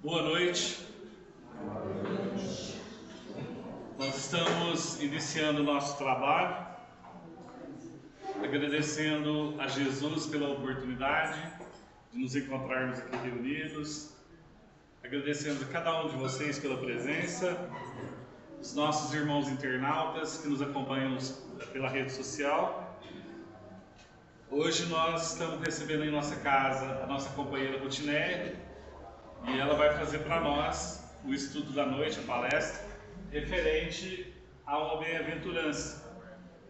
Boa noite. Nós estamos iniciando o nosso trabalho, agradecendo a Jesus pela oportunidade de nos encontrarmos aqui reunidos, agradecendo a cada um de vocês pela presença, os nossos irmãos internautas que nos acompanham pela rede social. Hoje nós estamos recebendo em nossa casa a nossa companheira Rutinéia, e ela vai fazer para nós o estudo da noite, a palestra, referente a uma bem-aventurança.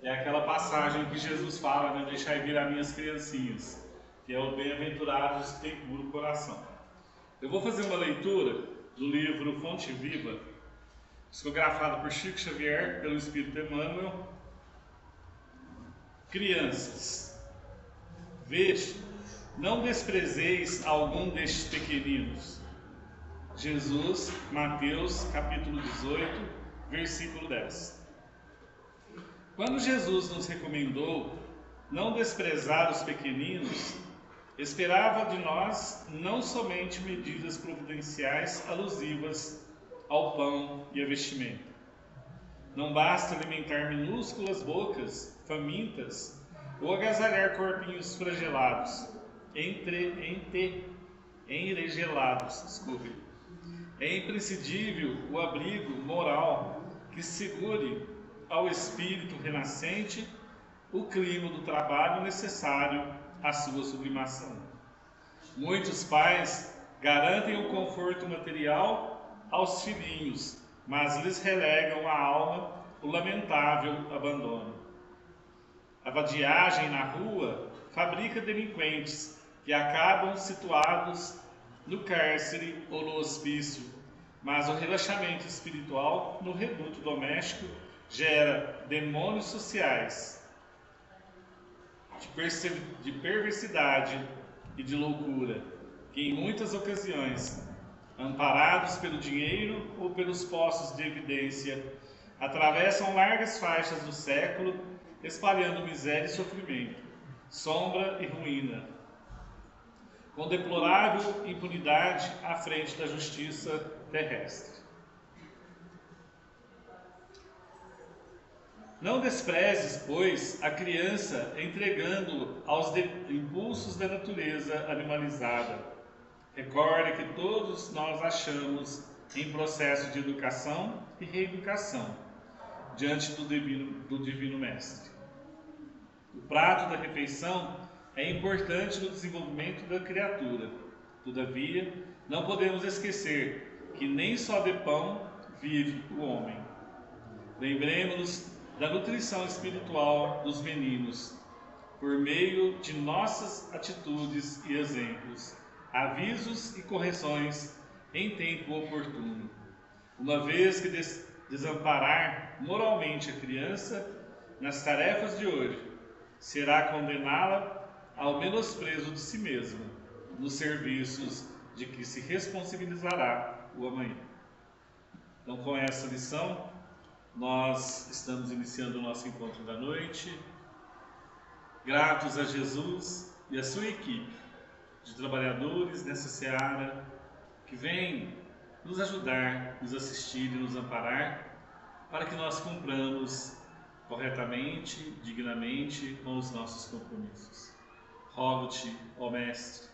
É aquela passagem que Jesus fala, né? Deixai vir as minhas criancinhas, que é o bem-aventurados que tem puro coração. Eu vou fazer uma leitura do livro Fonte Viva, psicografado por Chico Xavier, pelo Espírito Emmanuel. Crianças, vede, não desprezeis algum destes pequeninos. Jesus, Mateus, capítulo 18, versículo 10. Quando Jesus nos recomendou não desprezar os pequeninos, esperava de nós não somente medidas providenciais alusivas ao pão e à vestimenta. Não basta alimentar minúsculas bocas famintas ou agasalhar corpinhos flagelados, enregelados. É imprescindível o abrigo moral que segure ao espírito renascente o clima do trabalho necessário à sua sublimação. Muitos pais garantem o conforto material aos filhinhos, mas lhes relegam à alma o lamentável abandono. A vadiagem na rua fabrica delinquentes que acabam situados no cárcere ou no hospício, mas o relaxamento espiritual no reduto doméstico gera demônios sociais de perversidade e de loucura, que em muitas ocasiões, amparados pelo dinheiro ou pelos postos de evidência, atravessam largas faixas do século, espalhando miséria e sofrimento, sombra e ruína, com deplorável impunidade à frente da justiça terrestre. Não desprezes, pois, a criança entregando-o aos impulsos da natureza animalizada. Recorda que todos nós achamos em processo de educação e reeducação diante do Divino Mestre. O prato da refeição é importante no desenvolvimento da criatura. Todavia, não podemos esquecer que nem só de pão vive o homem. Lembremos-nos da nutrição espiritual dos meninos, por meio de nossas atitudes e exemplos, avisos e correções em tempo oportuno. Uma vez que desamparar moralmente a criança nas tarefas de hoje, será condená-la ao menosprezo de si mesma, nos serviços de que se responsabilizará o amanhã. Então, com essa lição, nós estamos iniciando o nosso encontro da noite, gratos a Jesus e a sua equipe de trabalhadores nessa seara que vem nos ajudar, nos assistir e nos amparar para que nós cumpramos corretamente, dignamente com os nossos compromissos. Rogo-te, ó Mestre,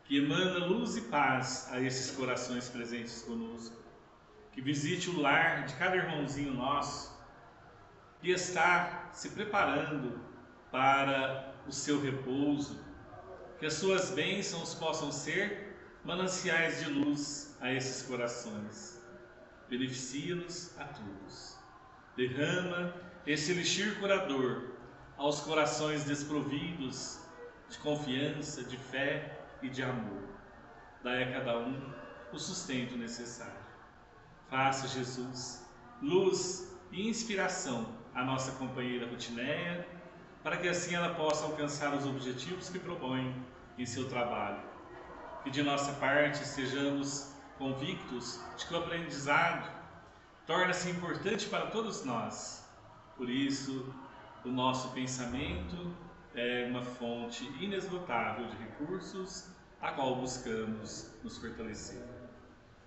que emana luz e paz a esses corações presentes conosco, que visite o lar de cada irmãozinho nosso que está se preparando para o seu repouso, que as suas bênçãos possam ser mananciais de luz a esses corações. Beneficia-nos a todos. Derrama esse elixir curador aos corações desprovidos de confiança, de fé e de amor. Dai a cada um o sustento necessário. Faça, Jesus, luz e inspiração à nossa companheira Rutinéia, para que assim ela possa alcançar os objetivos que propõe em seu trabalho. Que de nossa parte sejamos convictos de que o aprendizado torna-se importante para todos nós. Por isso, o nosso pensamento é uma fonte inesgotável de recursos, a qual buscamos nos fortalecer.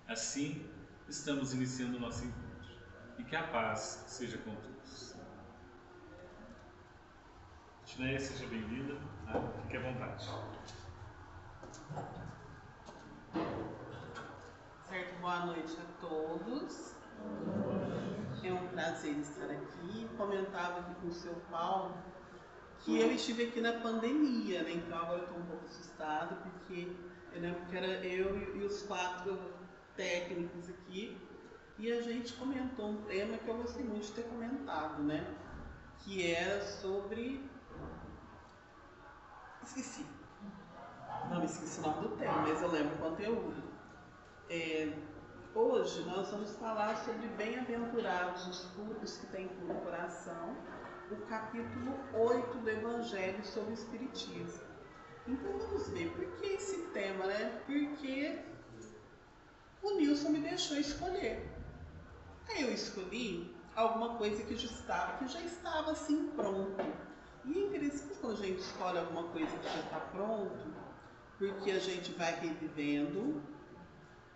Assim, estamos iniciando o nosso encontro. E que a paz seja com todos. Tineia, seja bem-vinda. Fique à vontade. Certo, boa noite a todos. É um prazer estar aqui. Comentava aqui com o seu Paulo que eu estive aqui na pandemia, né? Então agora eu estou um pouco assustada, porque eu lembro que era eu e os 4 técnicos aqui, e a gente comentou um tema que eu gostei muito de ter comentado, né? Que era sobre... Esqueci. Não me esqueci o nome do tema, mas eu lembro o conteúdo. Hoje nós vamos falar sobre bem-aventurados os puros que têm puro coração, o capítulo 8 do Evangelho sobre o Espiritismo. Então vamos ver, por que esse tema, né? Porque o Nilson me deixou escolher. Aí eu escolhi alguma coisa que já estava assim pronto. E é interessante quando a gente escolhe alguma coisa que já está pronto, porque a gente vai revivendo,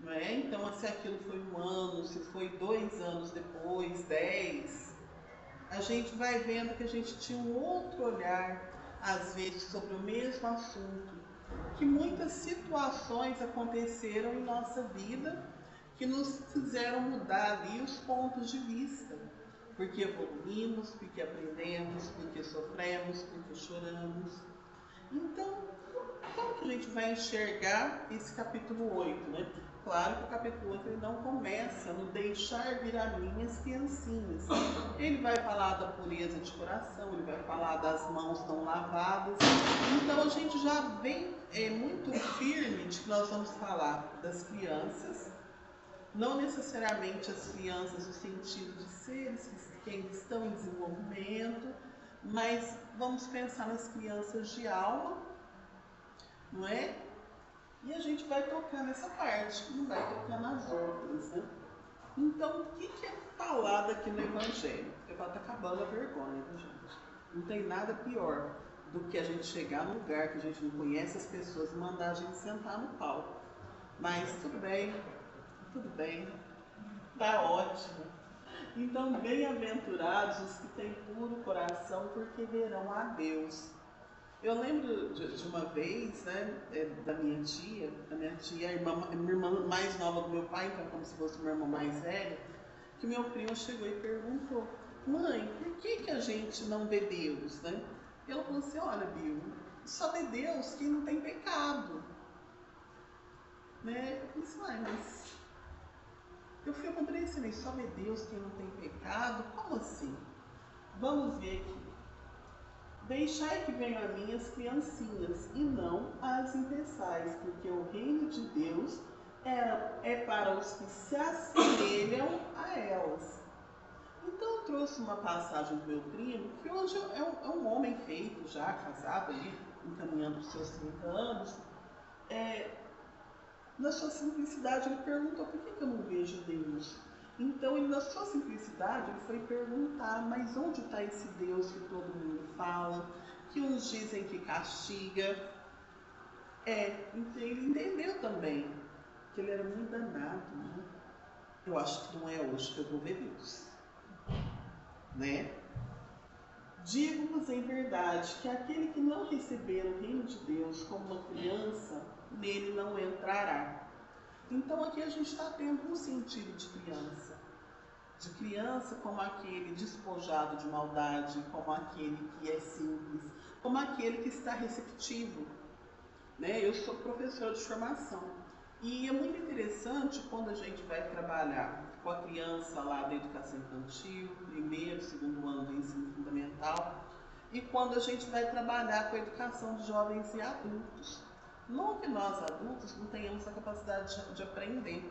não é? Então, se aquilo foi 1 ano, se foi 2 anos depois, 10, a gente vai vendo que a gente tinha um outro olhar, às vezes, sobre o mesmo assunto, que muitas situações aconteceram em nossa vida que nos fizeram mudar ali os pontos de vista, porque evoluímos, porque aprendemos, porque sofremos, porque choramos. Então, como que a gente vai enxergar esse capítulo 8, né? Claro que o capítulo 8 ele não começa no deixar vir a minhas criancinhas. Ele vai falar da pureza de coração, ele vai falar das mãos não lavadas. Então a gente já vem muito firme de que nós vamos falar das crianças, não necessariamente as crianças no sentido de seres que ainda estão em desenvolvimento, mas vamos pensar nas crianças de alma, não é? E a gente vai tocar nessa parte, não vai tocar nas outras, né? Então, o que é falado aqui no Evangelho? Porque está acabando a vergonha, né, gente? Não tem nada pior do que a gente chegar num lugar que a gente não conhece as pessoas e mandar a gente sentar no palco. Mas tudo bem, tá ótimo. Então, bem-aventurados os que têm puro coração, porque verão a Deus. Eu lembro de uma vez, né, da minha tia, a irmã mais nova do meu pai, então como se fosse uma irmã mais velha, que meu primo chegou e perguntou: mãe, por que a gente não vê Deus, né? E ela falou assim: olha, Bill, só vê Deus quem não tem pecado, né? Eu falei assim: mas eu fui compreensível, só vê Deus quem não tem pecado? Como assim? Vamos ver aqui. Deixai que venham a mim as criancinhas, e não as impeçais, porque o reino de Deus é para os que se assemelham a elas. Então eu trouxe uma passagem do meu primo, que hoje é um homem feito já, casado ali, encaminhando os seus 30 anos. Na sua simplicidade, ele perguntou: por que eu não vejo Deus? Então, ele, na sua simplicidade, ele foi perguntar: mas onde está esse Deus que todo mundo fala, que uns dizem que castiga? Então ele entendeu também que ele era muito danado, né? Eu acho que não é hoje que eu vou ver Deus, né? Digo-vos em verdade que aquele que não receber o reino de Deus como uma criança, nele não entrará. Então aqui a gente está tendo um sentido de criança como aquele despojado de maldade, como aquele que é simples, como aquele que está receptivo, né? Eu sou professora de formação e é muito interessante quando a gente vai trabalhar com a criança lá da educação infantil, primeiro, segundo ano do ensino fundamental, e quando a gente vai trabalhar com a educação de jovens e adultos. Não que nós adultos não tenhamos a capacidade de aprender,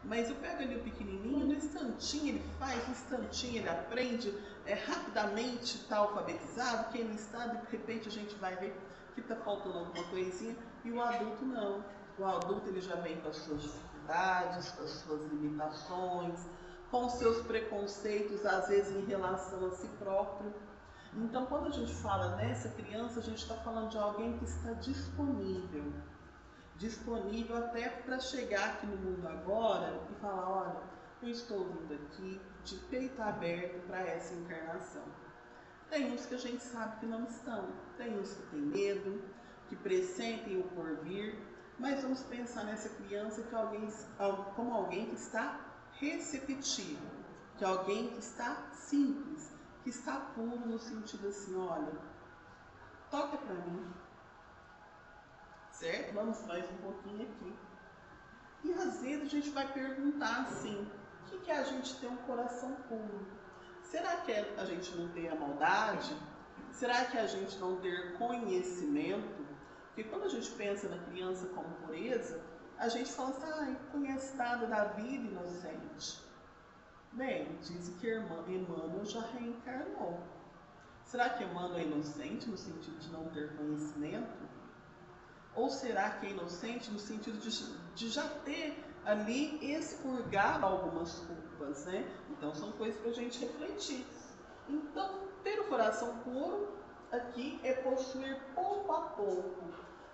mas eu pego ali o pequenininho, no instantinho ele faz, no instantinho ele aprende, rapidamente está alfabetizado, quem não está, de repente a gente vai ver que está faltando alguma coisinha, e o adulto não. O adulto ele já vem com as suas dificuldades, com as suas limitações, com os seus preconceitos, às vezes em relação a si próprio. Então, quando a gente fala nessa criança, a gente está falando de alguém que está disponível disponível até para chegar aqui no mundo agora e falar, olha, eu estou vindo aqui de peito aberto para essa encarnação. Tem uns que a gente sabe que não estão, tem uns que têm medo, que pressentem o porvir, mas vamos pensar nessa criança como alguém que está receptivo, que é alguém que está simples, que está puro no sentido assim, olha, toca para mim, certo? Vamos mais um pouquinho aqui. E às vezes a gente vai perguntar assim, o que é a gente ter um coração puro? Será que a gente não tem a maldade? Será que a gente não ter conhecimento? Porque quando a gente pensa na criança como pureza, a gente fala assim, conhece nada da vida inocente. Bem, dizem que Emmanuel já reencarnou. Será que Emmanuel é inocente no sentido de não ter conhecimento? Ou será que é inocente no sentido de já ter ali expurgado algumas culpas, né? Então são coisas para a gente refletir. Então, ter o coração puro aqui é possuir pouco a pouco,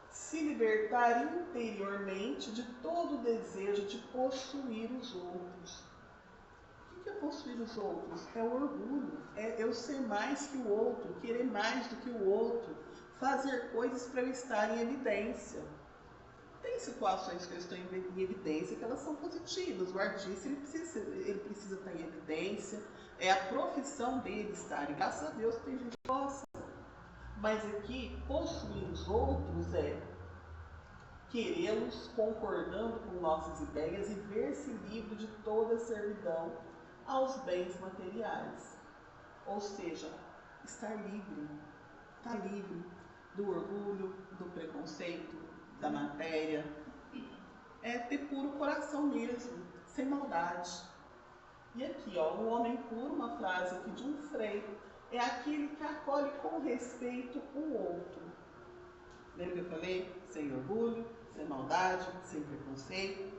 se libertar interiormente de todo o desejo de possuir os outros. O que é possuir os outros? É o orgulho, é eu ser mais que o outro, querer mais do que o outro, fazer coisas para eu estar em evidência. Tem situações que eu estou em evidência que elas são positivas. O artista ele precisa estar em evidência, é a profissão dele estar, e graças a Deus tem gente que gosta. Mas aqui, possuir os outros é querê-los concordando com nossas ideias e ver-se livre de toda servidão aos bens materiais. Ou seja, estar livre do orgulho, do preconceito, da matéria. É ter puro coração mesmo, sem maldade. E aqui, ó, o homem puro, uma frase aqui de um Frei, é aquele que acolhe com respeito o outro. Lembra que eu falei? Sem orgulho, sem maldade, sem preconceito.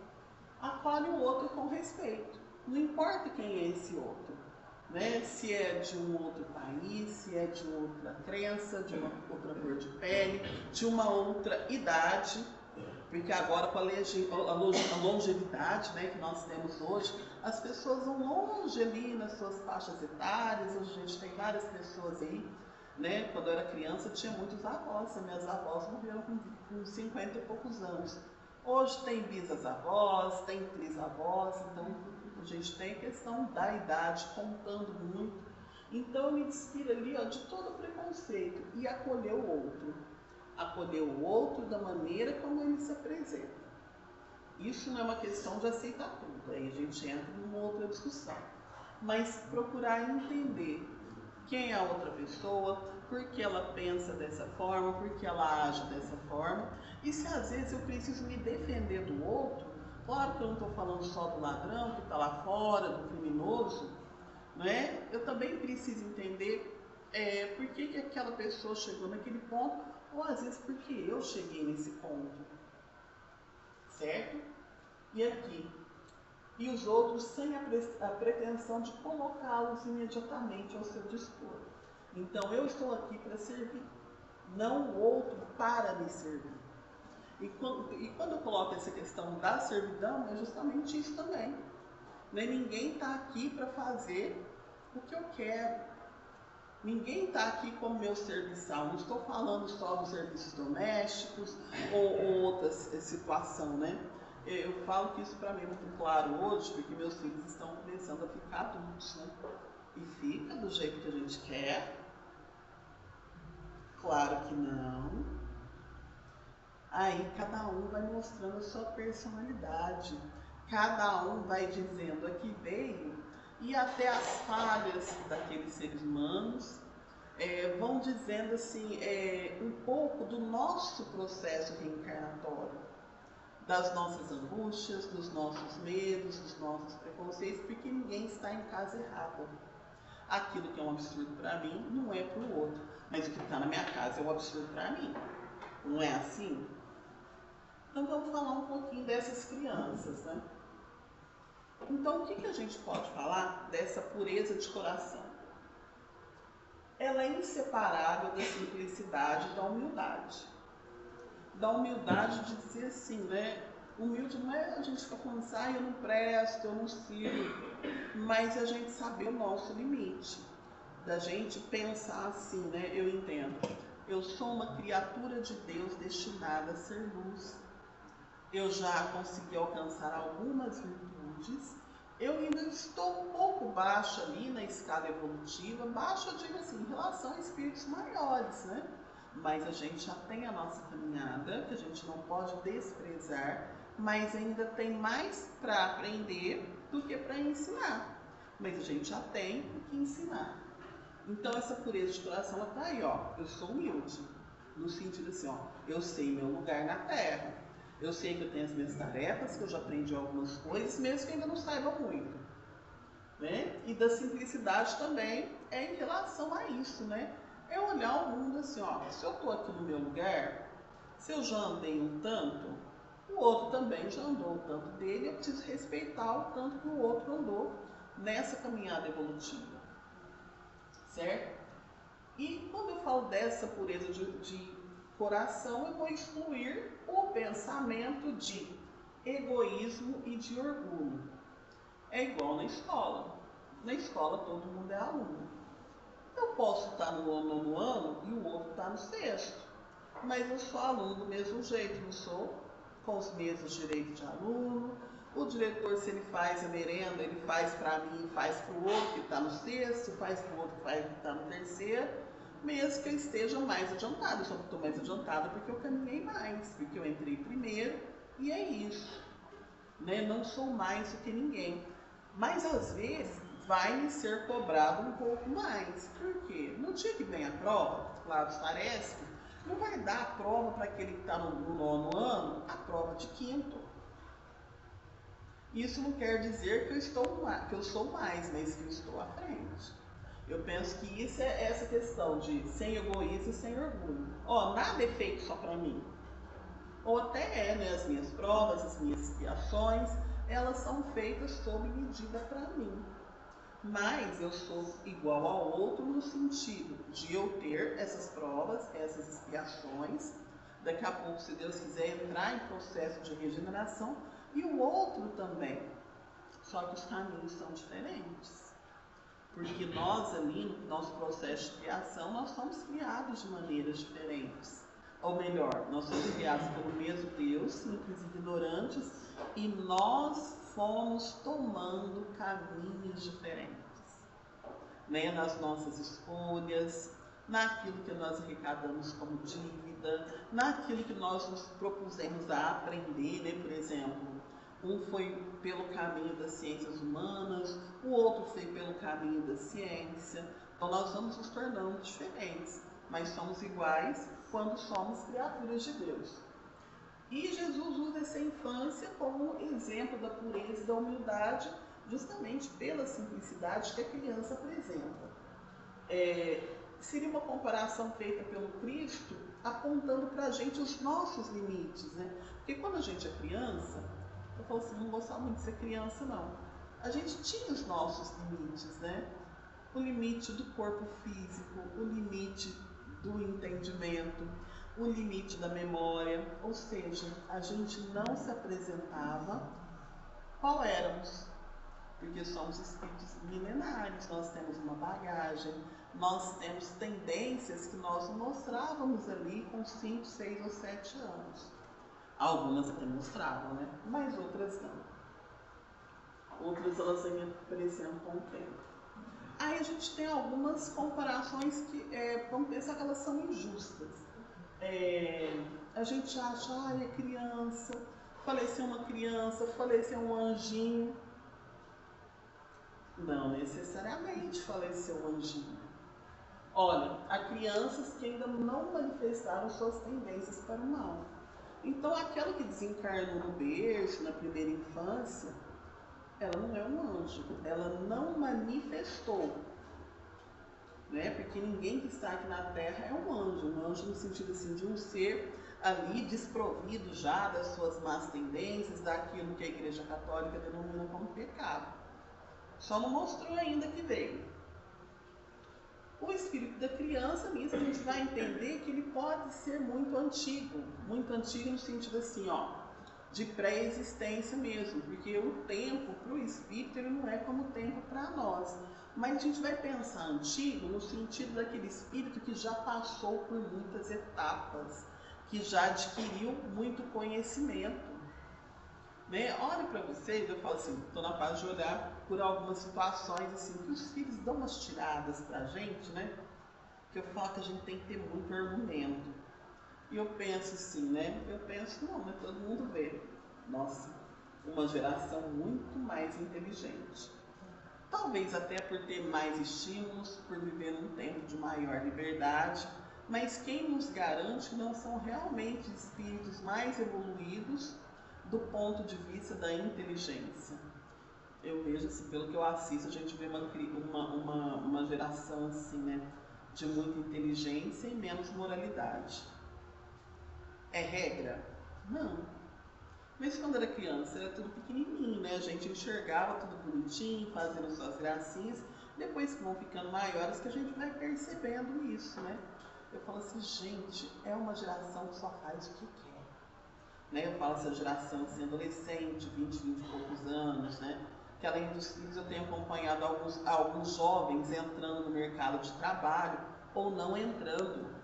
Acolhe o outro com respeito. Não importa quem é esse outro, né? Se é de um outro país, se é de outra crença, de uma outra cor de pele, de uma outra idade. Porque agora com a longevidade, né, que nós temos hoje, as pessoas vão longe ali nas suas faixas etárias. A gente tem várias pessoas aí, né? Quando eu era criança tinha muitos avós, minhas avós morreram com 50 e poucos anos. Hoje tem bisavós, tem trisavós, então a gente tem a questão da idade contando muito. Então eu me despido ali, ó, de todo o preconceito e acolher o outro. Acolher o outro da maneira como ele se apresenta. Isso não é uma questão de aceitar tudo, aí a gente entra numa outra discussão. Mas procurar entender quem é a outra pessoa, por que ela pensa dessa forma, por que ela age dessa forma. E se às vezes eu preciso me defender do outro, claro que eu não estou falando só do ladrão que está lá fora, do criminoso, né? Eu também preciso entender por que aquela pessoa chegou naquele ponto, ou às vezes porque eu cheguei nesse ponto, certo? E aqui, e os outros sem a pretensão de colocá-los imediatamente ao seu dispor. Então eu estou aqui para servir, não o outro para me servir. E quando eu coloco essa questão da servidão, é justamente isso também. Né? Ninguém está aqui para fazer o que eu quero. Ninguém está aqui como meu serviçal. Não estou falando só dos serviços domésticos ou outra situação, né? Eu falo que isso para mim é muito claro hoje, porque meus filhos estão começando a ficar adultos, né? E fica do jeito que a gente quer? Claro que não. Aí cada um vai mostrando a sua personalidade. Cada um vai dizendo a que veio, e até as falhas daqueles seres humanos vão dizendo assim, um pouco do nosso processo reencarnatório, das nossas angústias, dos nossos medos, dos nossos preconceitos, porque ninguém está em casa errada. Aquilo que é um absurdo para mim não é para o outro, mas o que está na minha casa é um absurdo para mim. Não é assim? Então vamos falar um pouquinho dessas crianças, né? Então, o que a gente pode falar dessa pureza de coração? Ela é inseparável da simplicidade e da humildade. da humildade de dizer assim, né? Humilde não é a gente ficar falando assim, ah, eu não presto, eu não sirvo, mas a gente saber o nosso limite, da gente pensar assim, né? Eu entendo, eu sou uma criatura de Deus destinada a ser luz, eu já consegui alcançar algumas virtudes, eu ainda estou um pouco baixa ali na escala evolutiva, baixa eu digo assim, em relação a espíritos maiores, né? Mas a gente já tem a nossa caminhada, que a gente não pode desprezar, mas ainda tem mais para aprender do que para ensinar. Mas a gente já tem o que ensinar. Então essa pureza de coração, ela tá aí, ó. Eu sou humilde, no sentido assim, ó, eu sei meu lugar na Terra. Eu sei que eu tenho as minhas tarefas, que eu já aprendi algumas coisas, mesmo que ainda não saiba muito. Né? E da simplicidade também é em relação a isso, né? É olhar o mundo assim, ó, se eu estou aqui no meu lugar, se eu já andei um tanto, o outro também já andou o tanto dele, eu preciso respeitar o tanto que o outro andou nessa caminhada evolutiva, certo? E quando eu falo dessa pureza de coração, eu vou excluir o pensamento de egoísmo e de orgulho. É igual na escola. Na escola todo mundo é aluno. Eu posso estar no 9º ano e o outro está no 6º. Mas eu sou aluno do mesmo jeito, não sou com os mesmos direitos de aluno. O diretor, se ele faz a merenda, ele faz para mim e faz para o outro que está no 6º, faz para o outro que está no 3º, mesmo que eu esteja mais adiantado. Eu só estou mais adiantado porque eu caminhei mais, porque eu entrei primeiro e é isso. Né? Não sou mais do que ninguém. Mas às vezes vai me ser cobrado um pouco mais. Por quê? No dia que vem a prova, claro, parece, não vai dar a prova para aquele que está no 9º ano, a prova de 5º. Isso não quer dizer que eu sou mais, mas que eu estou à frente. Eu penso que isso é essa questão de sem egoísmo e sem orgulho. Ó, nada é feito só para mim. Ou até né, as minhas provas, as minhas expiações, elas são feitas sob medida para mim. Mas eu sou igual ao outro no sentido de eu ter essas provas, essas expiações, daqui a pouco, se Deus quiser, entrar em processo de regeneração, e o outro também. Só que os caminhos são diferentes. Porque nós ali, no nosso processo de criação, nós somos criados de maneiras diferentes. Ou melhor, nós somos criados pelo mesmo Deus, simples e ignorantes, e nós fomos tomando caminhos diferentes, né? Nas nossas escolhas, naquilo que nós arrecadamos como dívida, naquilo que nós nos propusemos a aprender, né? Por exemplo, um foi pelo caminho das ciências humanas, o outro foi pelo caminho da ciência. Então nós vamos nos tornando diferentes, mas somos iguais quando somos criaturas de Deus. E Jesus usa essa infância como exemplo da pureza e da humildade, justamente pela simplicidade que a criança apresenta. Seria uma comparação feita pelo Cristo, apontando para a gente os nossos limites, né? Porque quando a gente é criança, eu falo assim, não gostava muito de ser criança, não. A gente tinha os nossos limites, né? O limite do corpo físico, o limite do entendimento, o limite da memória, ou seja, a gente não se apresentava qual éramos, porque somos espíritos milenares, nós temos uma bagagem, nós temos tendências que nós mostrávamos ali com 5, 6 ou 7 anos. Algumas até mostravam, né? Mas outras não. Outras elas vêm aparecendo com o tempo. Aí a gente tem algumas comparações que, vamos pensar que elas são injustas. A gente acha, é criança, faleceu uma criança, faleceu um anjinho. Não necessariamente faleceu um anjinho. Olha, há crianças que ainda não manifestaram suas tendências para o mal. Então aquela que desencarnou no berço, na primeira infância, ela não é um anjo, ela não manifestou, né? Porque ninguém que está aqui na Terra é um anjo no sentido assim de um ser ali desprovido já das suas más tendências, daquilo que a Igreja Católica denomina como pecado. Só não mostrou ainda que veio. O espírito da criança mesmo, a gente vai entender que ele pode ser muito antigo no sentido assim, ó, de pré-existência mesmo, porque o tempo para o espírito ele não é como o tempo para nós. Mas a gente vai pensar antigo no sentido daquele espírito que já passou por muitas etapas, que já adquiriu muito conhecimento. Né? Olha para vocês, eu falo assim, estou na paz de olhar por algumas situações assim, que os filhos dão umas tiradas para a gente, né? Que eu falo que a gente tem que ter muito argumento. E eu penso assim, né? Eu penso, não, mas todo mundo vê. Nossa, uma geração muito mais inteligente. Talvez até por ter mais estímulos, por viver num tempo de maior liberdade, mas quem nos garante que não são realmente espíritos mais evoluídos do ponto de vista da inteligência? Eu vejo assim, pelo que eu assisto, a gente vê uma geração assim, né, de muita inteligência e menos moralidade. É regra? Não. Mas quando era criança era tudo pequenininho, né? A gente enxergava tudo bonitinho, fazendo suas gracinhas. Depois que vão ficando maiores que a gente vai percebendo isso, né? Eu falo assim, gente, é uma geração que só faz o que quer. Né? Eu falo essa geração assim, adolescente, 20 e poucos anos, né? Que além dos filhos eu tenho acompanhado alguns jovens entrando no mercado de trabalho ou não entrando.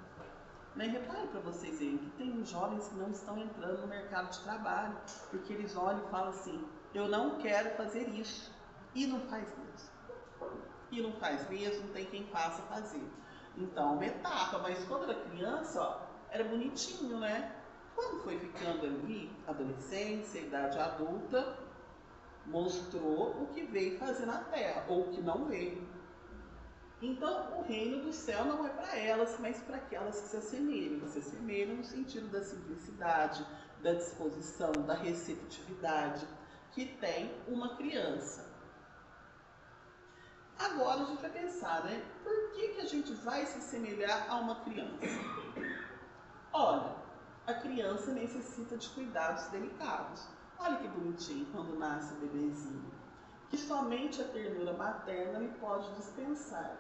Mas repare para vocês verem que tem jovens que não estão entrando no mercado de trabalho, porque eles olham e falam assim, eu não quero fazer isso. E não faz mesmo. E não faz mesmo, não tem quem faça fazer. Então, uma etapa, mas quando era criança, ó, era bonitinho, né? Quando foi ficando ali, adolescência, idade adulta, mostrou o que veio fazer na Terra, ou o que não veio. Então, o reino do céu não é para elas, mas para aquelas que se assemelham. Que se assemelham no sentido da simplicidade, da disposição, da receptividade que tem uma criança. Agora a gente vai pensar, né? Por que a gente vai se assemelhar a uma criança? Olha, a criança necessita de cuidados delicados. Olha que bonitinho quando nasce o bebezinho, que somente a ternura materna lhe pode dispensar.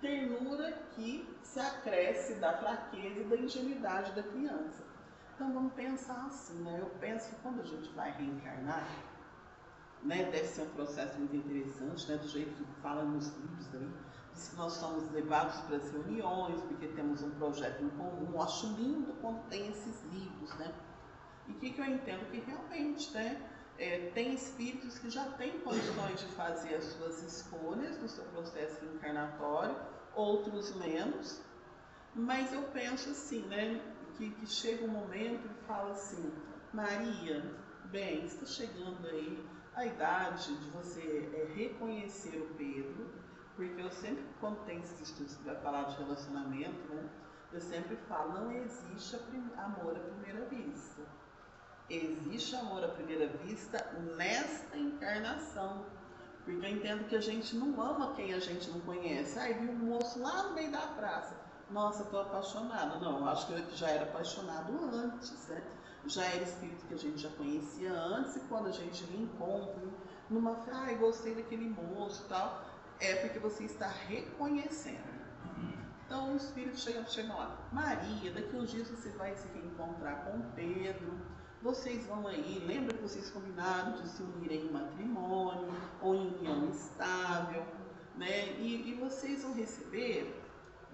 Ternura que se acresce da fraqueza e da ingenuidade da criança. Então vamos pensar assim, né? Eu penso que quando a gente vai reencarnar, né, deve ser um processo muito interessante, né, do jeito que fala nos livros aí, diz que nós somos levados para as reuniões, porque temos um projeto em comum. Eu acho lindo quando tem esses livros, né? E o que eu entendo? Que realmente, né, tem espíritos que já têm condições de fazer as suas escolhas no seu processo reencarnatório, outros menos, mas eu penso assim, né, que chega um momento e fala assim, Maria, bem, está chegando aí a idade de você reconhecer o Pedro, porque eu sempre, quando tem esses estudos que vai falar de relacionamento, né, eu sempre falo, não existe amor à primeira vista. Existe amor à primeira vista nesta encarnação. Porque eu entendo que a gente não ama quem a gente não conhece. Aí vi um moço lá no meio da praça. Nossa, estou apaixonada. Não, eu acho que eu já era apaixonado antes, né? Já era espírito que a gente já conhecia antes, e quando a gente reencontra numa ai, gostei daquele moço e tal, é porque você está reconhecendo. Então o espírito chega lá, Maria, daqui uns dias você vai se reencontrar com Pedro, vocês vão aí, lembra que vocês combinaram de se unirem em matrimônio ou em união estável, né? E vocês vão receber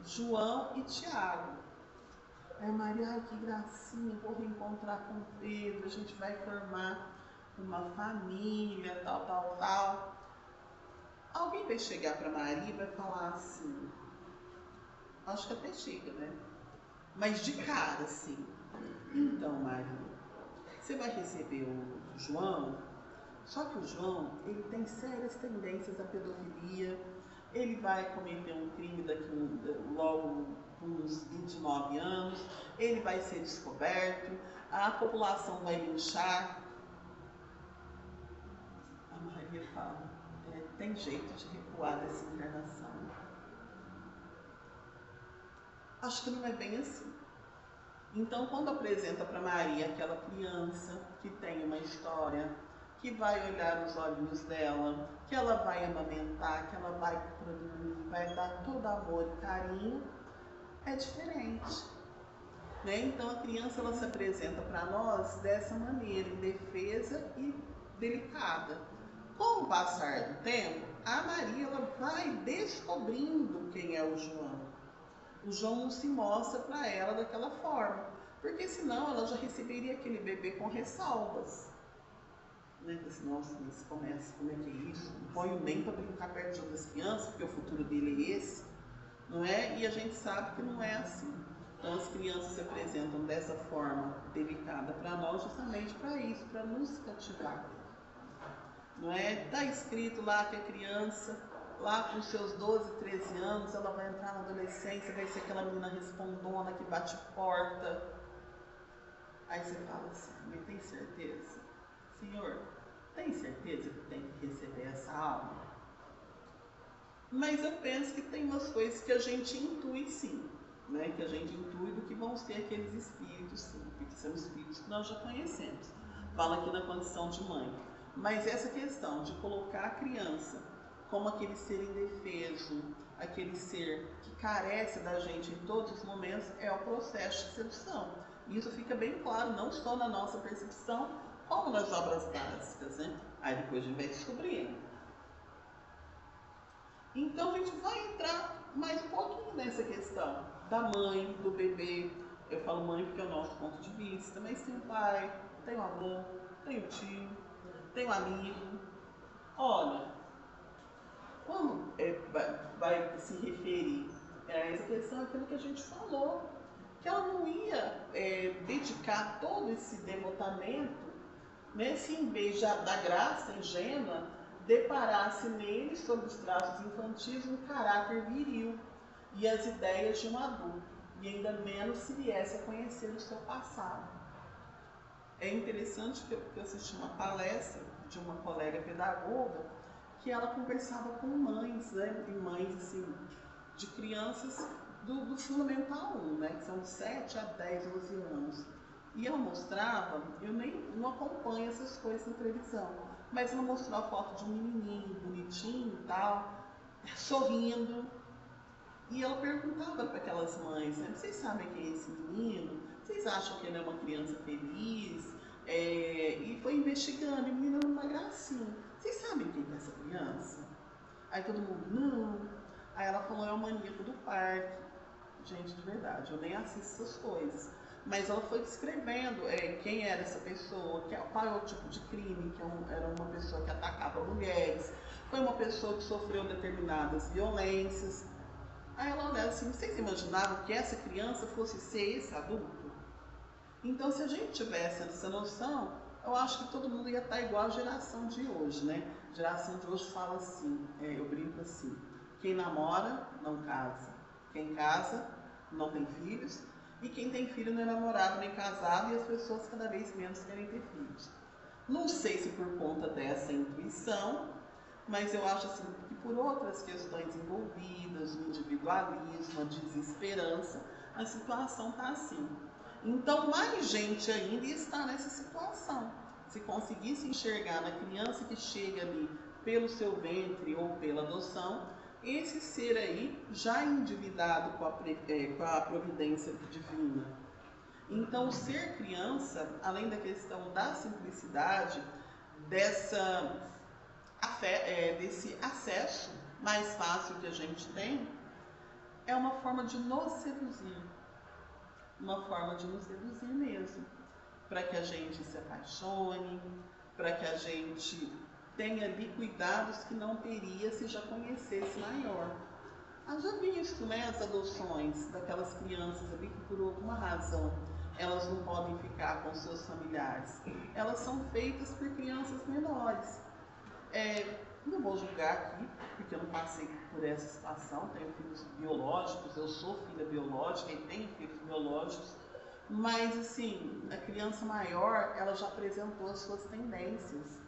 João e Tiago. Aí Maria, ai que gracinha, vou reencontrar com Pedro, a gente vai formar uma família, tal. Alguém vai chegar para Maria e vai falar assim, acho que até chega, né? Mas de cara, assim, então Maria, você vai receber o João, só que o João, ele tem sérias tendências à pedofilia, ele vai cometer um crime logo com uns 29 anos, ele vai ser descoberto, a população vai linchar. A Maria fala, tem jeito de recuar dessa encarnação? Acho que não é bem assim. Então, quando apresenta para Maria aquela criança que tem uma história, que vai olhar os olhinhos dela, que ela vai amamentar, que ela vai dormir, vai dar todo amor e carinho, é diferente. Né? Então a criança ela se apresenta para nós dessa maneira, indefesa e delicada. Com o passar do tempo, a Maria ela vai descobrindo quem é o João. O João não se mostra para ela daquela forma, porque senão ela já receberia aquele bebê com ressalvas. Né? Assim, nossa, mas começa, como é que é isso? Não ponho nem para brincar perto de outras crianças, porque o futuro dele é esse, não é? E a gente sabe que não é assim. Então as crianças se apresentam dessa forma delicada para nós justamente para isso, para nos cativar. Não é? Está escrito lá que a criança, lá com seus 12, 13 anos, ela vai entrar na adolescência, vai ser aquela menina respondona que bate porta. Aí você fala assim, mas tem certeza? Senhor, tem certeza que tem que receber essa alma? Mas eu penso que tem umas coisas que a gente intui sim, né? Que a gente intui do que vão ser aqueles espíritos sim, porque são espíritos que nós já conhecemos. Fala aqui na condição de mãe. Mas essa questão de colocar a criança como aquele ser indefeso, aquele ser que carece da gente em todos os momentos, é o processo de sedução. E isso fica bem claro, não só na nossa percepção, como nas obras básicas, né? Aí depois a gente vai descobrindo. Então a gente vai entrar mais um pouquinho nessa questão da mãe, do bebê. Eu falo mãe porque é o nosso ponto de vista, mas tem o pai, tem o avô, tem o tio, tem o amigo. Olha, quando vai se referir a essa questão, aquilo que a gente falou, que ela não ia dedicar todo esse devotamento, né, se em vez da graça ingênua, deparasse nele, sob os traços infantis, um caráter viril e as ideias de um adulto, e ainda menos se viesse a conhecer o seu passado. É interessante que eu assisti uma palestra de uma colega pedagoga que ela conversava com mães, né, e mães assim, de crianças do Fundamental 1, né, que são de 7 a 10, 12 anos. E ela mostrava, eu nem não acompanho essas coisas na televisão, mas ela mostrou a foto de um menininho bonitinho e tal, sorrindo. E ela perguntava para aquelas mães, né, vocês sabem quem é esse menino? Vocês acham que ele é uma criança feliz? E foi investigando, e o menino era uma gracinha. Vocês sabem quem é essa criança? Aí todo mundo, não. Aí ela falou, é o maníaco do parque. Gente, de verdade, eu nem assisto essas coisas. Mas ela foi descrevendo quem era essa pessoa, qual é o tipo de crime, que era uma pessoa que atacava mulheres, foi uma pessoa que sofreu determinadas violências. Aí ela olhava assim, vocês imaginavam que essa criança fosse ser esse adulto? Então, se a gente tivesse essa noção, eu acho que todo mundo ia estar igual à geração de hoje, né? A geração de hoje fala assim, eu brinco assim, quem namora não casa, quem casa não tem filhos, e quem tem filho não é namorado nem casado, e as pessoas cada vez menos querem ter filhos. Não sei se por conta dessa intuição, mas eu acho assim que por outras questões envolvidas, o individualismo, a desesperança, a situação está assim. Então mais gente ainda está nessa situação. Se conseguisse enxergar na criança que chega ali pelo seu ventre ou pela adoção, esse ser aí já endividado com a providência divina. Então, ser criança, além da questão da simplicidade, desse acesso mais fácil que a gente tem, é uma forma de nos seduzir. Uma forma de nos seduzir mesmo. Para que a gente se apaixone, para que a gente tenha ali cuidados que não teria se já conhecesse maior. Já visto, né, as adoções daquelas crianças ali que por alguma razão elas não podem ficar com seus familiares. Elas são feitas por crianças menores. Não vou julgar aqui, porque eu não passei por essa situação, tenho filhos biológicos, eu sou filha biológica e tenho filhos biológicos, mas assim, a criança maior, ela já apresentou as suas tendências,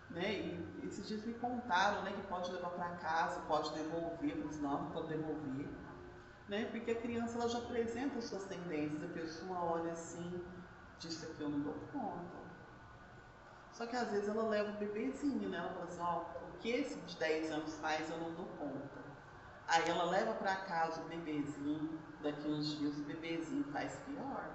né? E esses dias me contaram, né, que pode levar para casa, pode devolver, mas não pode devolver, né? Porque a criança ela já apresenta as suas tendências, a pessoa olha assim, disso aqui eu não dou conta. Só que às vezes ela leva o bebezinho, né? Ela fala assim, ó, o que esse de 10 anos faz eu não dou conta. Aí ela leva para casa o bebezinho, daqui uns dias o bebezinho faz pior.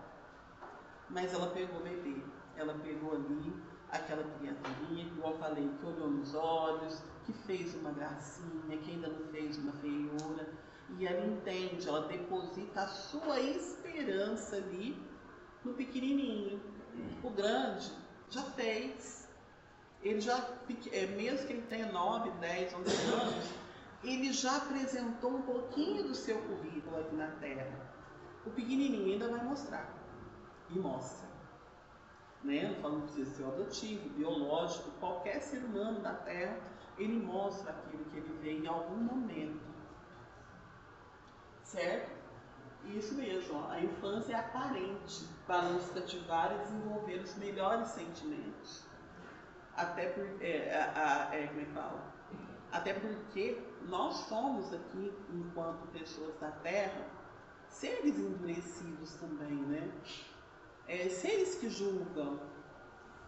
Mas ela pegou o bebê, ela pegou ali aquela criaturinha, que eu falei, que olhou nos olhos, que fez uma gracinha, que ainda não fez uma feiura. E ela entende, ela deposita a sua esperança ali no pequenininho. O grande já fez. Ele já, mesmo que ele tenha 9, 10, 11 anos, ele já apresentou um pouquinho do seu currículo aqui na Terra. O pequenininho ainda vai mostrar. E mostra. Né? Não falando que precisa ser adotivo, biológico, qualquer ser humano da Terra, ele mostra aquilo que ele vê em algum momento. Certo? Isso mesmo, ó. A infância é aparente para nos cativar e desenvolver os melhores sentimentos. Até Até porque nós somos aqui, enquanto pessoas da Terra, seres endurecidos também, né? Seres que julgam.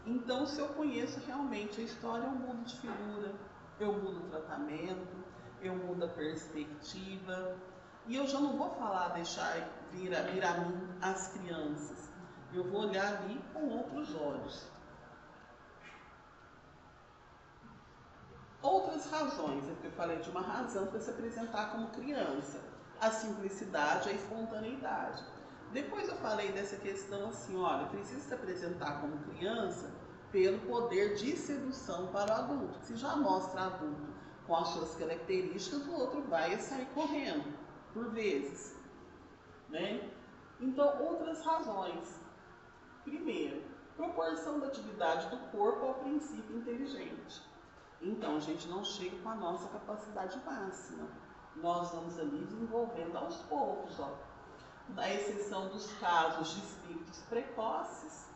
Então, se eu conheço realmente a história, eu mudo de figura, eu mudo o tratamento, eu mudo a perspectiva. E eu já não vou falar, deixar vir a mim as crianças. Eu vou olhar ali com outros olhos. Outras razões, é porque eu falei de uma razão para se apresentar como criança. A simplicidade, a espontaneidade. Depois eu falei dessa questão assim, olha, precisa se apresentar como criança pelo poder de sedução para o adulto. Se já mostra adulto com as suas características, o outro vai sair correndo, por vezes. Né? Então, outras razões. Primeiro, proporção da atividade do corpo ao princípio inteligente. Então, a gente não chega com a nossa capacidade máxima. Nós vamos ali desenvolvendo aos poucos, ó. Na exceção dos casos de espíritos precoces,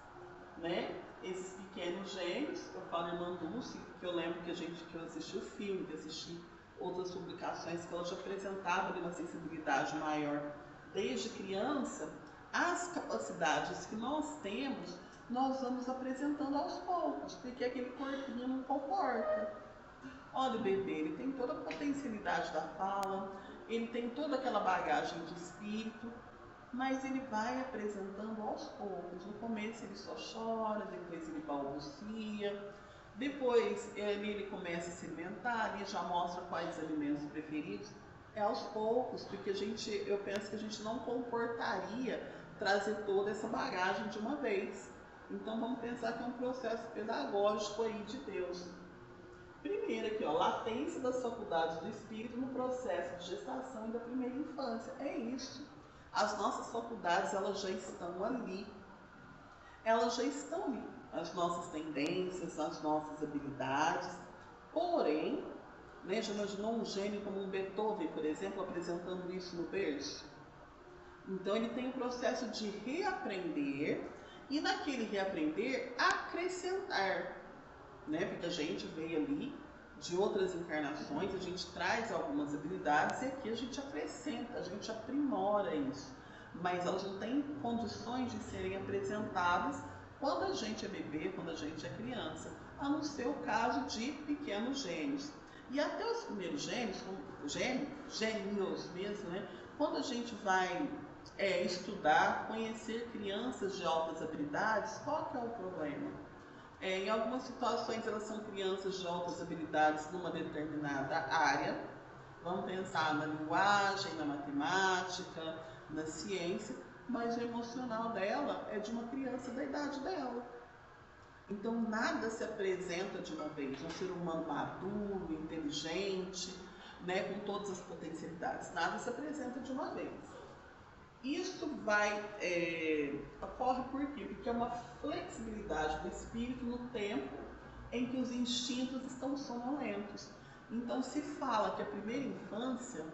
né? Esses pequenos gênios, eu falo irmã Dulce, que eu lembro que eu assisti o filme, que assisti outras publicações que ela já apresentava ali uma sensibilidade maior desde criança. As capacidades que nós temos, nós vamos apresentando aos poucos, porque aquele corpinho não comporta. Olha, o bebê, ele tem toda a potencialidade da fala, ele tem toda aquela bagagem de espírito, mas ele vai apresentando aos poucos. No começo ele só chora, depois ele balbucia, depois ele começa a se alimentar, ele já mostra quais alimentos preferidos. É aos poucos, porque eu penso que a gente não comportaria trazer toda essa bagagem de uma vez. Então vamos pensar que é um processo pedagógico aí de Deus. Primeiro aqui, ó, latência das faculdades do espírito no processo de gestação e da primeira infância. É isso. As nossas faculdades, elas já estão ali. Elas já estão ali. As nossas tendências, as nossas habilidades. Porém, né, já imaginou um gênio como um Beethoven, por exemplo, apresentando isso no berço? Então ele tem o processo de reaprender e naquele reaprender acrescentar, né? Porque a gente veio ali de outras encarnações, a gente traz algumas habilidades e aqui a gente acrescenta, a gente aprimora isso. Mas elas não têm condições de serem apresentadas quando a gente é bebê, quando a gente é criança, a não ser o caso de pequenos gênios. E até os primeiros gênios, gênios mesmo, né? Quando a gente vai estudar, conhecer crianças de altas habilidades, qual que é o problema? Em algumas situações elas são crianças de altas habilidades numa determinada área. Vamos pensar na linguagem, na matemática, na ciência, mas o emocional dela é de uma criança da idade dela. Então nada se apresenta de uma vez. Um ser humano maduro, inteligente, né, com todas as potencialidades, nada se apresenta de uma vez. Isso ocorre por quê? Porque é uma flexibilidade do espírito no tempo em que os instintos estão sonolentos. Então se fala que a primeira infância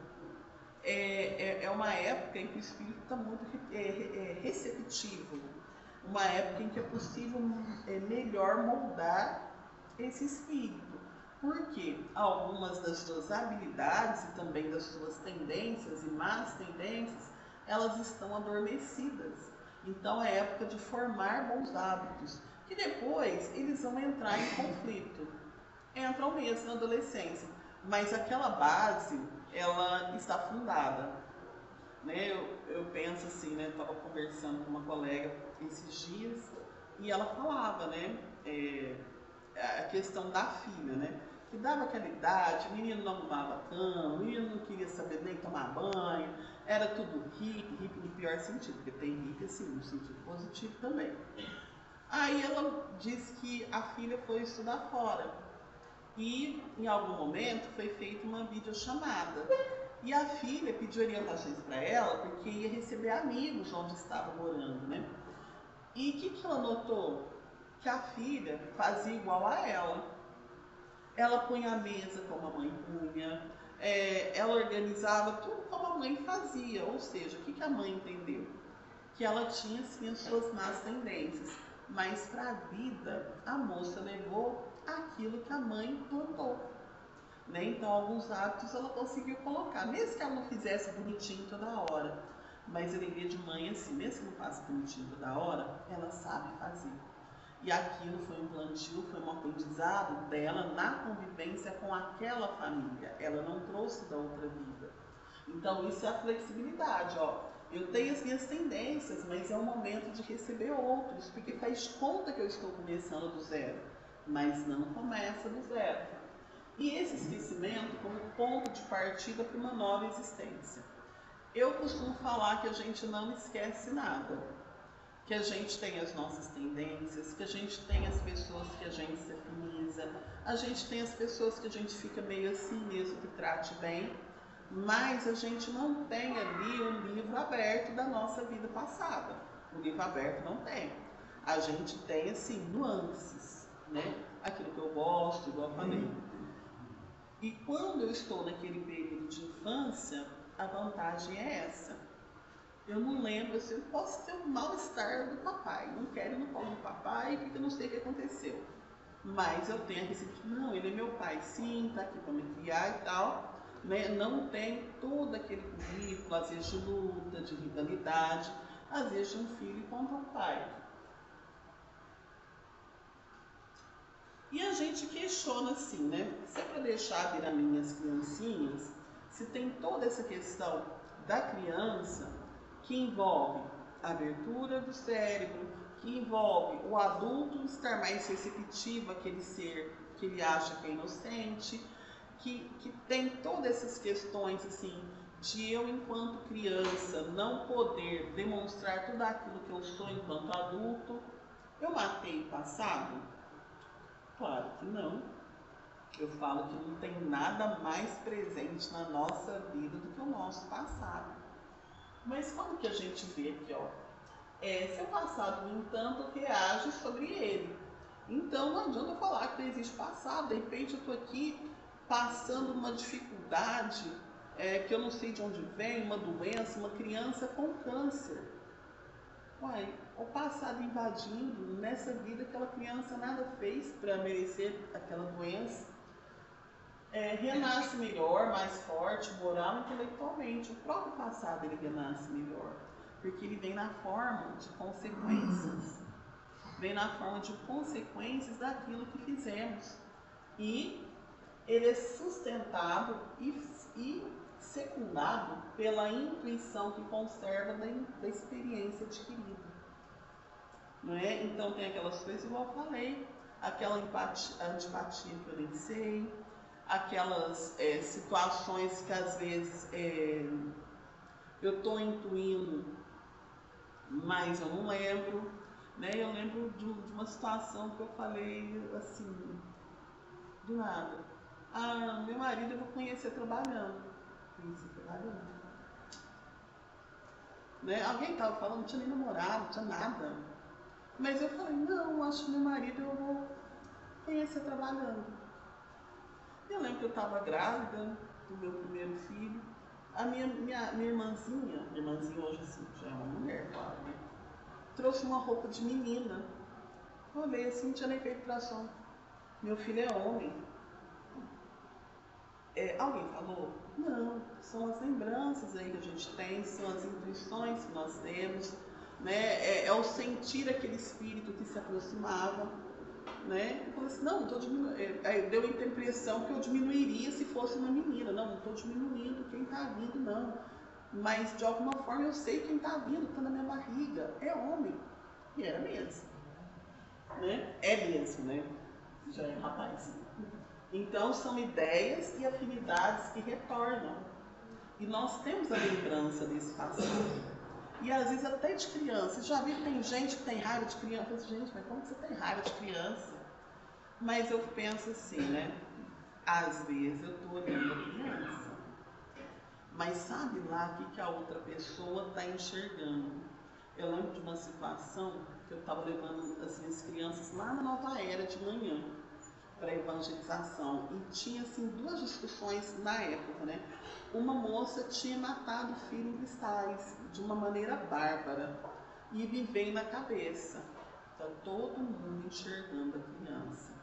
é uma época em que o espírito está muito receptivo, uma época em que é possível melhor moldar esse espírito. Porque algumas das suas habilidades e também das suas tendências e más tendências, elas estão adormecidas. Então é época de formar bons hábitos, que depois eles vão entrar em conflito. Entram mesmo na adolescência, mas aquela base, ela está fundada. Né? Eu penso assim, né? Estava conversando com uma colega esses dias e ela falava, né? A questão da filha, né? Que dava aquela idade, o menino não arrumava a cama, o menino não queria saber nem tomar banho, era tudo hippie no pior sentido, porque tem hippie assim, no sentido positivo também. Aí ela disse que a filha foi estudar fora e em algum momento foi feita uma videochamada. E a filha pediu orientações para ela porque ia receber amigos onde estava morando, né? E o que ela notou? Que a filha fazia igual a ela. Ela punha a mesa como a mãe punha, ela organizava tudo como a mãe fazia. Ou seja, o que a mãe entendeu? Que ela tinha sim as suas más tendências, mas para a vida a moça levou aquilo que a mãe plantou. Né? Então, alguns hábitos ela conseguiu colocar, mesmo que ela não fizesse bonitinho toda hora, mas a alegria de mãe, assim, mesmo que não faça bonitinho toda hora, ela sabe fazer. E aquilo foi um plantio, foi um aprendizado dela na convivência com aquela família. Ela não trouxe da outra vida. Então, isso é a flexibilidade, ó. Eu tenho as minhas tendências, mas é o momento de receber outros, porque faz conta que eu estou começando do zero, mas não começa do zero. E esse esquecimento como ponto de partida para uma nova existência. Eu costumo falar que a gente não esquece nada, que a gente tem as nossas tendências, que a gente tem as pessoas que a gente se afiniza, a gente tem as pessoas que a gente fica meio assim mesmo que trate bem, mas a gente não tem ali um livro aberto da nossa vida passada. O livro aberto não tem. A gente tem assim nuances, né? Aquilo que eu gosto, igual eu falei. E quando eu estou naquele período de infância, a vantagem é essa. Eu não lembro, assim, eu posso ter um mal-estar do papai. Não quero ir no colo do papai porque eu não sei o que aconteceu. Mas eu tenho a receita, não, ele é meu pai, sim, tá aqui para me criar e tal. Né? Não tem todo aquele currículo, às vezes de luta, de rivalidade, às vezes de um filho contra o pai. E a gente questiona assim, né? Se é para deixar vir a minhas criancinhas, se tem toda essa questão da criança que envolve a abertura do cérebro, que envolve o adulto estar mais receptivo àquele ser que ele acha que é inocente, que tem todas essas questões assim de eu enquanto criança não poder demonstrar tudo aquilo que eu sou enquanto adulto. Eu matei o passado? Claro que não. Eu falo que não tem nada mais presente na nossa vida do que o nosso passado. Mas como que a gente vê aqui, ó? Seu passado, no entanto, reage sobre ele. Então não adianta falar que não existe passado. De repente eu estou aqui passando uma dificuldade que eu não sei de onde vem, uma doença, uma criança com câncer. Uai, o passado invadindo, nessa vida aquela criança nada fez para merecer aquela doença. Renasce melhor, mais forte, moral, intelectualmente. O próprio passado ele renasce melhor, porque ele vem na forma de consequências. Vem na forma de consequências daquilo que fizemos. E ele é sustentado e secundado pela intuição que conserva da experiência adquirida. Não é? Então tem aquelas coisas, igual eu falei, aquela antipatia que eu nem sei, aquelas situações que às vezes eu estou intuindo, mas eu não lembro. Né? Eu lembro de uma situação que eu falei assim, do nada. Ah, meu marido eu vou conhecer trabalhando. Conhecer trabalhando. Né? Alguém estava falando, não tinha nem namorado, não tinha nada. Mas eu falei, não, acho que meu marido eu vou conhecer trabalhando. Eu lembro que eu estava grávida do meu primeiro filho. A minha irmãzinha hoje assim, já é uma mulher, claro, né? Trouxe uma roupa de menina. Eu olhei assim, não tinha nem feito tração. Meu filho é homem. Alguém falou? Não, são as lembranças aí que a gente tem, são as intuições que nós temos. né? É o sentir aquele espírito que se aproximava, né? Eu falei assim, não estou diminuindo. Deu a impressão que eu diminuiria se fosse uma menina. Não estou diminuindo quem está vindo, não. Mas de alguma forma eu sei quem está vindo, está na minha barriga. É homem. E era mesmo. Né? É mesmo, né? Já é rapaz. Então são ideias e afinidades que retornam. E nós temos a lembrança desse passado. E às vezes até de criança. Já vi que tem gente que tem raiva de criança. Eu falo, gente, mas como que você tem raiva de criança? Mas eu penso assim, né? Às vezes eu estou olhando a criança. Mas sabe lá o que a outra pessoa está enxergando? Eu lembro de uma situação que eu estava levando as minhas crianças lá na Nova Era de manhã para evangelização. E tinha assim duas discussões na época, né? Uma moça tinha matado o filho em Cristais de uma maneira bárbara e me veio na cabeça. Está todo mundo enxergando a criança.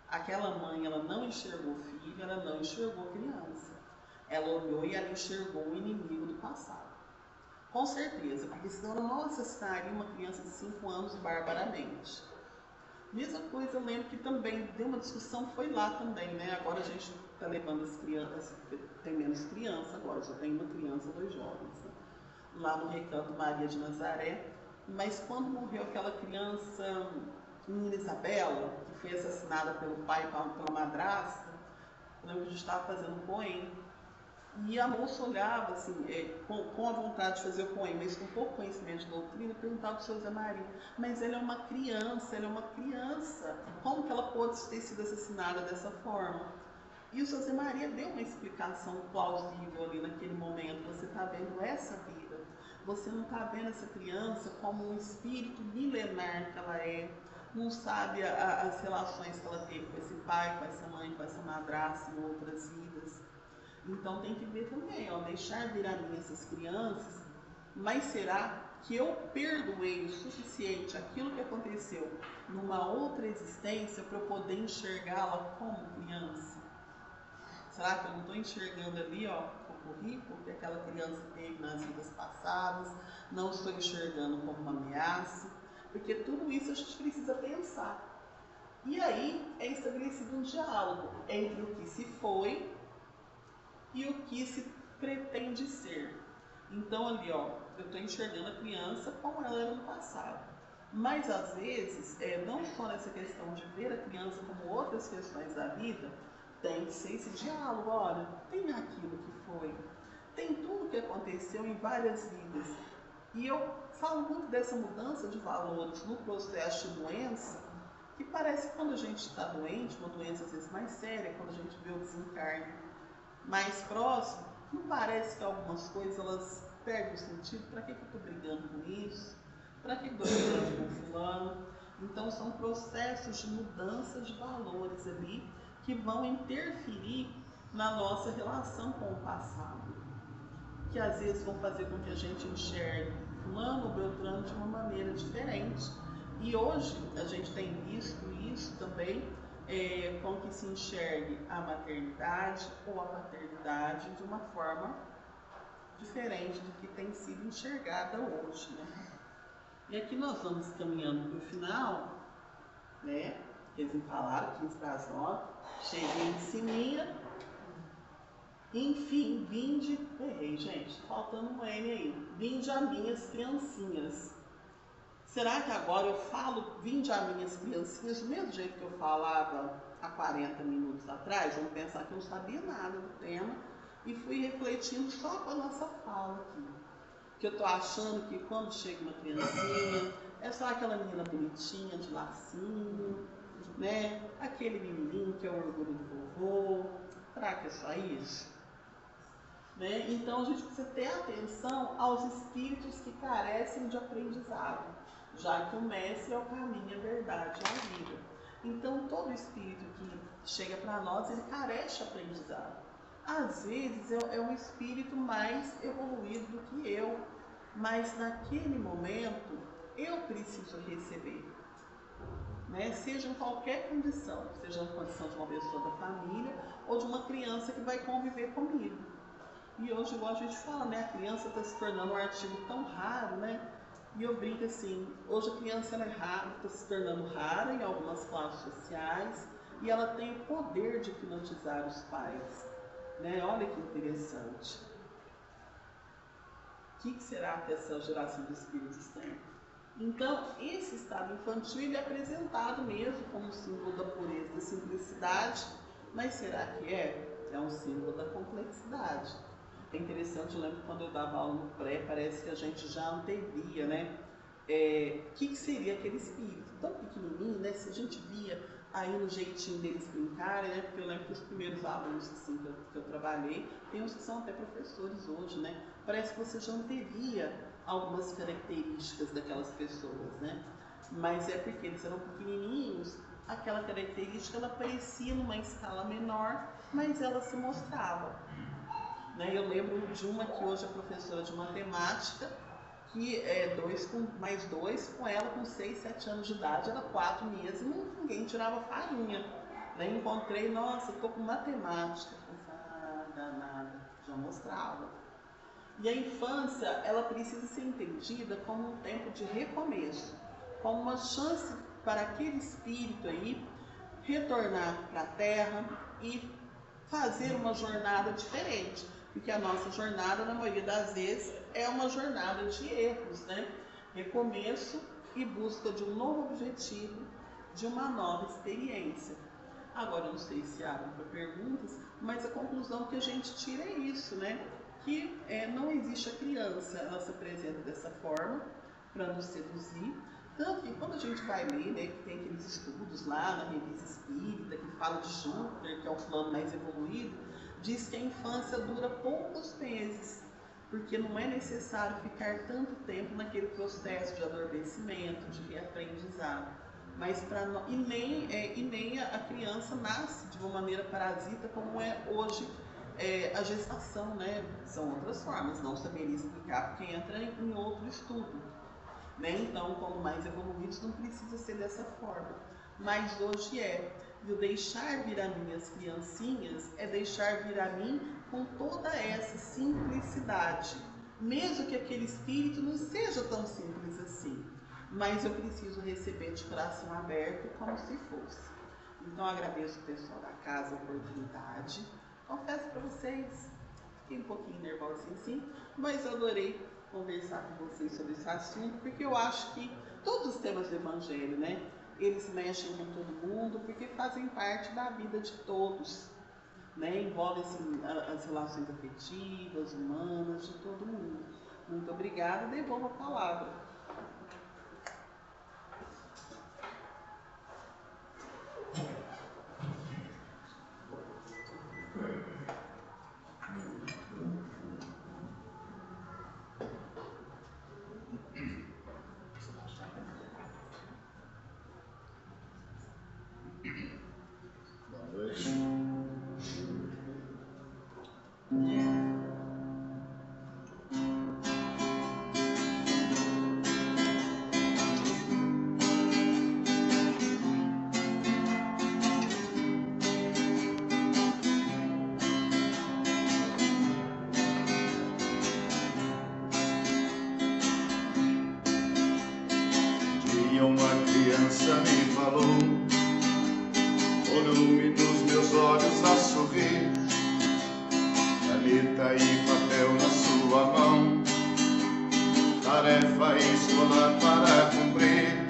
Aquela mãe, ela não enxergou o filho, ela não enxergou a criança. Ela olhou e ela enxergou o inimigo do passado. Com certeza, porque senão ela não assassinaria uma criança de 5 anos barbaramente. Mesma coisa, eu lembro que também deu uma discussão, foi lá também, né? Agora a gente está levando as crianças, tem menos criança agora, só tem uma criança, 2 jovens, né? Lá no Recanto Maria de Nazaré. Mas quando morreu aquela criança, menina Isabela, que foi assassinada pelo pai e pela madrasta, eu lembro que a gente estava fazendo um poema. E a moça olhava assim, com a vontade de fazer o poema, mas com pouco conhecimento de doutrina, perguntava para o seu Zé Maria, mas ela é uma criança, como que ela pode ter sido assassinada dessa forma? E o seu Zé Maria deu uma explicação plausível ali naquele momento. Você está vendo essa vida, você não está vendo essa criança como um espírito milenar que ela é, não sabe as relações que ela teve com esse pai, com essa mãe, com essa madrasta em outras vidas. Então tem que ver também, ó, deixar vir a mim essas crianças, mas será que eu perdoei o suficiente aquilo que aconteceu numa outra existência para eu poder enxergá-la como criança? Será que eu não estou enxergando ali, ó, o currículo que aquela criança teve nas vidas passadas? Não estou enxergando como uma ameaça? Porque tudo isso a gente precisa pensar. E aí é estabelecido um diálogo entre o que se foi e o que se pretende ser. Então ali, ó, eu estou enxergando a criança como ela era no passado. Mas às vezes, não só nessa questão de ver a criança como outras questões da vida, tem que ser esse diálogo. Olha, tem aquilo que foi, tem tudo que aconteceu em várias vidas. E eu falo muito dessa mudança de valores no processo de doença, que parece que quando a gente está doente, uma doença às vezes mais séria, quando a gente vê o desencarne mais próximo, não parece que algumas coisas elas perdem o sentido? Para que eu estou brigando com isso? Para que eu estou brigando com fulano? Então são processos de mudança de valores ali que vão interferir na nossa relação com o passado, que às vezes vão fazer com que a gente enxergue fulano ou beltrano de uma maneira diferente. E hoje a gente tem visto isso também, com que se enxergue a maternidade ou a paternidade de uma forma diferente do que tem sido enxergada hoje, né? E aqui nós vamos caminhando para o final, né? Eles me falaram 15 para as 9, cheguei em cima, enfim, vinde, errei, gente, faltando um N aí, vinde a minhas criancinhas. Será que agora eu falo, vinde a minhas criancinhas, do mesmo jeito que eu falava há 40 minutos atrás? Vamos pensar que eu não sabia nada do tema e fui refletindo só com a nossa fala aqui. Que eu estou achando que quando chega uma criancinha, é só aquela menina bonitinha de lacinho, né? Aquele menininho que é o orgulho do vovô. Será que é só isso? Né? Então a gente precisa ter atenção aos espíritos que carecem de aprendizado, já que o mestre é o caminho, a verdade e a vida. Então todo espírito que chega para nós, ele carece de aprendizado. Às vezes é um espírito mais evoluído do que eu, mas naquele momento eu preciso receber, né? Seja em qualquer condição, seja na condição de uma pessoa da família ou de uma criança que vai conviver comigo. E hoje, igual a gente fala, né, a criança está se tornando um artigo tão raro, né? E eu brinco assim, hoje a criança ela é rara, está se tornando rara em algumas classes sociais, e ela tem o poder de hipnotizar os pais, né? Olha que interessante. O que será que essa geração de espíritos tem? Então, esse estado infantil ele é apresentado mesmo como símbolo da pureza e da simplicidade, mas será que é? É um símbolo da complexidade. É interessante, eu lembro quando eu dava aula no pré, parece que a gente já antevia, né? O que seria aquele espírito tão pequenininho, né? Se a gente via aí no jeitinho deles brincarem, né? Porque eu lembro que os primeiros alunos assim, que eu trabalhei, tem uns que são até professores hoje, né? Parece que você já antevia algumas características daquelas pessoas, né? Mas é porque eles eram pequenininhos, aquela característica ela aparecia numa escala menor, mas ela se mostrava. Né? Eu lembro de uma que hoje é professora de matemática, que é mais dois, com ela com 6, 7 anos de idade, era 4 meses, ninguém tirava farinha. Né? Encontrei, nossa, estou com matemática. Danada, já mostrava. E a infância, ela precisa ser entendida como um tempo de recomeço, como uma chance para aquele espírito aí retornar para a Terra e fazer uma jornada diferente. Porque a nossa jornada, na maioria das vezes, é uma jornada de erros, né? Recomeço e busca de um novo objetivo, de uma nova experiência. Agora, eu não sei se abre para perguntas, mas a conclusão que a gente tira é isso, né? Que não existe a criança, ela se apresenta dessa forma para nos seduzir. Tanto que quando a gente vai ler, né, que tem aqueles estudos lá na revista espírita, que fala de Júpiter, que é o plano mais evoluído, diz que a infância dura poucos meses, porque não é necessário ficar tanto tempo naquele processo de adormecimento, de reaprendizado. Mas e nem a criança nasce de uma maneira parasita como é hoje a gestação, né? São outras formas, não saberia explicar porque entra em outro estudo. Né? Então, como mais evoluídos, não precisa ser dessa forma. Mas hoje E o deixar vir a mim as criancinhas é deixar vir a mim com toda essa simplicidade. Mesmo que aquele espírito não seja tão simples assim. Mas eu preciso receber de coração aberto como se fosse. Então, agradeço o pessoal da casa a oportunidade. Confesso para vocês, fiquei um pouquinho nervosinha assim, mas eu adorei conversar com vocês sobre esse assunto, porque eu acho que todos os temas do Evangelho, né, eles mexem com todo mundo, porque fazem parte da vida de todos, né, envolvem assim, as relações afetivas, humanas, de todo mundo. Muito obrigada, devolvo a palavra. Uma criança me falou, olhou-me nos meus olhos a sorrir, caneta e papel na sua mão, tarefa escolar para cumprir.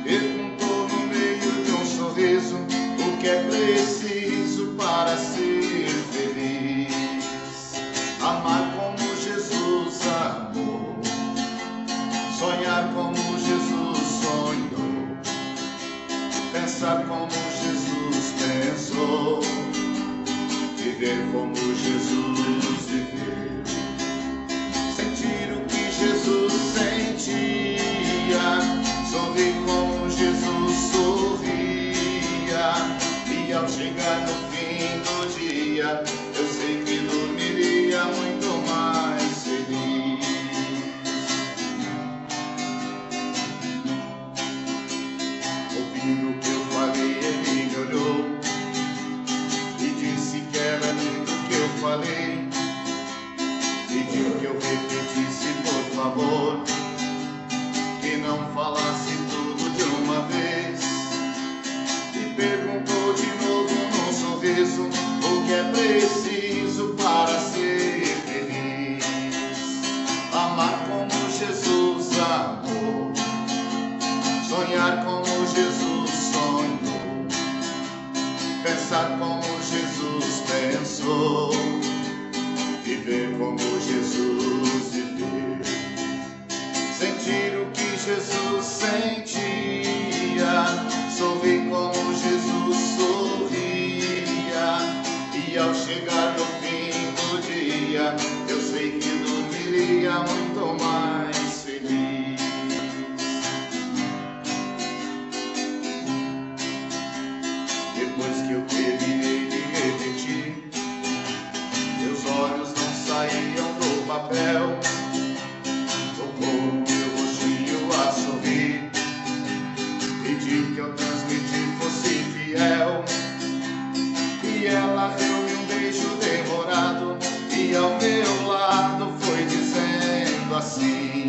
Perguntou no meio de um sorriso o que é preciso para ser feliz. Amar como Jesus amou, sonhar como Jesus sonhou, pensar como Jesus pensou, viver como Jesus viveu, sentir o que Jesus sentia, sorrir como Jesus sorria, e ao chegar no fim do dia, eu sei que dormiria muito mais feliz. Ouvindo o que eu falei, ele me olhou e disse que era lindo o que eu falei. Pediu que eu repetisse, por favor. perguntou de novo num sorriso o que é preciso para ser feliz. Amar como Jesus amou, sonhar como Jesus sonhou, pensar como Jesus pensou, viver como Jesus viveu, sentir o que Jesus sentia, sorrir como Jesus sorria, e ao chegar no fim do dia, eu sei que dormiria muito mais feliz. Depois que eu terminei de repetir, meus olhos não saíam do papel, tocou meu rostinho a sorrir, pedi que eu transmitir fosse fiel, e ela deu-me um beijo demorado, e ao meu lado foi dizendo assim: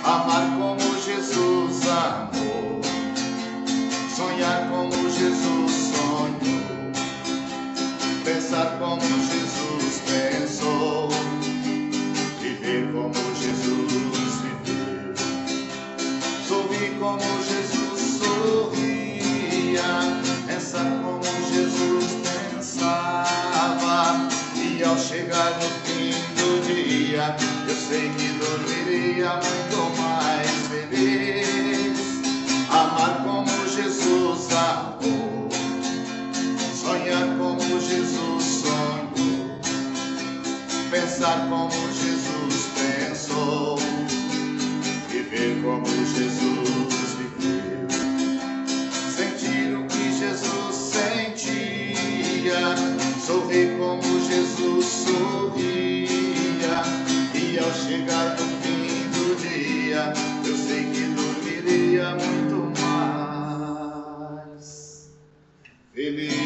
amar como Jesus amou, sonhar como Jesus sonhou, pensar como Jesus pensou, viver como Jesus viveu, sorrir como Jesus sorria, pensar como Jesus pensava, e ao chegar no fim do dia, eu sei que dormiria muito mais feliz. Amar como Jesus amou, sonhar como Jesus sonhou, pensar como Jesus pensou, viver como Jesus viveu, sentir o que Jesus sentia, sorrir como Jesus sorria, e ao chegar no fim do dia, eu sei que dormiria muito mais feliz.